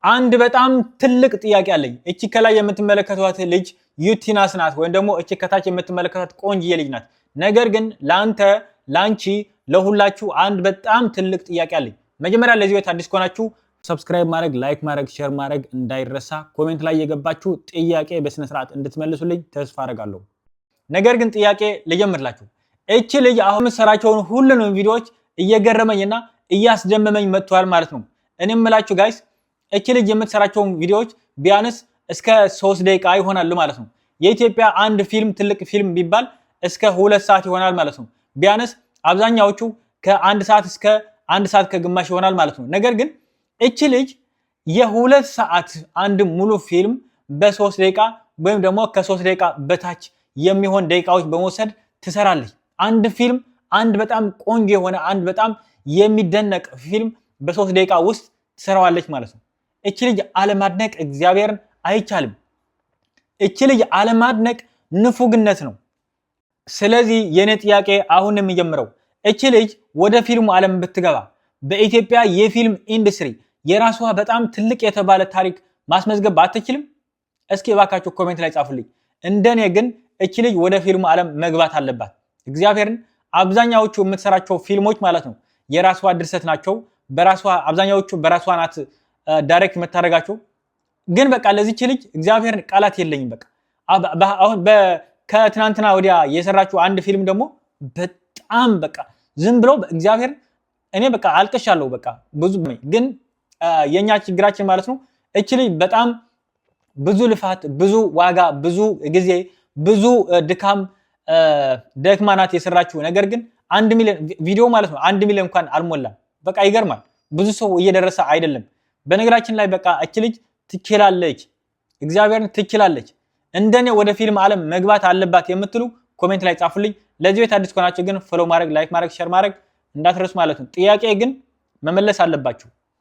አንድ በጣም ትልቅ ጥያቄ አለኝ። እቺ ከላይ የምትመለከቷት ልጅ ዩቲናስ ናት ወይም ደግሞ እቺ ከታች የምትመለከቷት ቆንጂዬ ልጅ ናት። ነገር ግን ላንቺ ለሁላችሁ አንድ በጣም ትልቅ ጥያቄ አለኝ። መጀመሪያ ለዚህ ቤት አዲስ ከሆናችሁ ሰብስክራይብ ማድረግ፣ ላይክ ማድረግ፣ ሼር ማድረግ እንዳይረሳ። ኮሜንት ላይ የገባችሁ ጥያቄ በስነ ስርዓት እንድትመልሱልኝ ተስፋ አደርጋለሁ። ነገር ግን ጥያቄ ልጀምርላችሁ። እቺ ልጅ አሁን የምትሰራቸውን ሁሉንም ቪዲዮዎች እየገረመኝና እያስደመመኝ መጥቷል ማለት ነው። እኔ የምላችሁ ጋይስ እቺ ልጅ የምትሰራቸውን ቪዲዮዎች ቢያንስ እስከ 3 ደቂቃ ይሆናሉ ማለት ነው። የኢትዮጵያ አንድ ፊልም ትልቅ ፊልም ቢባል እስከ 2 ሰዓት ይሆናል ማለት ነው። ቢያንስ አብዛኛዎቹ ከ1 ሰዓት እስከ 1 ሰዓት ከግማሽ ይሆናል ማለት ነው። ነገር ግን እቺ ልጅ የ2 ሰዓት አንድ ሙሉ ፊልም በ3 ደቂቃ ወይም ደግሞ ከ3 ደቂቃ በታች የሚሆን ደቂቃዎች በመውሰድ ትሰራለች። አንድ ፊልም አንድ በጣም ቆንጆ የሆነ አንድ በጣም የሚደነቅ ፊልም በ3 ደቂቃ ውስጥ ትሰራዋለች ማለት ነው። እቺ ልጅ አለማድነቅ እግዚአብሔርን አይቻልም። እቺ ልጅ አለማድነቅ ንፉግነት ነው። ስለዚህ የኔ ጥያቄ አሁን የሚጀምረው እቺ ልጅ ወደ ፊልሙ ዓለም ብትገባ በኢትዮጵያ የፊልም ኢንዱስትሪ የራሷ በጣም ትልቅ የተባለ ታሪክ ማስመዝገብ አትችልም? እስኪ እባካችሁ ኮሜንት ላይ ጻፉልኝ። እንደኔ ግን እቺ ልጅ ወደ ፊልሙ ዓለም መግባት አለባት። እግዚአብሔርን አብዛኛዎቹ የምትሰራቸው ፊልሞች ማለት ነው የራሷ ድርሰት ናቸው። አብዛኛዎቹ በራሷ ናት ዳይሬክት የምታደርጋቸው። ግን በቃ ለዚች ልጅ እግዚአብሔርን ቃላት የለኝም። በቃ አሁን ከትናንትና ወዲያ የሰራችው አንድ ፊልም ደግሞ በጣም በቃ ዝም ብሎ እግዚአብሔርን እኔ በቃ አልቅሻለሁ። በቃ ብዙ ግን የኛ ችግራችን ማለት ነው እቺ ልጅ በጣም ብዙ ልፋት፣ ብዙ ዋጋ፣ ብዙ ጊዜ፣ ብዙ ድካም ደክማናት የሰራችው። ነገር ግን 1 ሚሊዮን ቪዲዮ ማለት ነው 1 ሚሊዮን እንኳን አልሞላም። በቃ ይገርማል። ብዙ ሰው እየደረሰ አይደለም። በነገራችን ላይ በቃ እቺ ልጅ ትችላለች፣ እግዚአብሔርን ትችላለች። እንደኔ ወደ ፊልም ዓለም መግባት አለባት የምትሉ ኮሜንት ላይ ጻፉልኝ። ለዚህ ቤት አዲስ ከሆናችሁ ግን ፎሎ ማድረግ፣ ላይክ ማድረግ፣ ሼር ማድረግ እንዳትረሱ ማለት ነው። ጥያቄ ግን መመለስ አለባችሁ።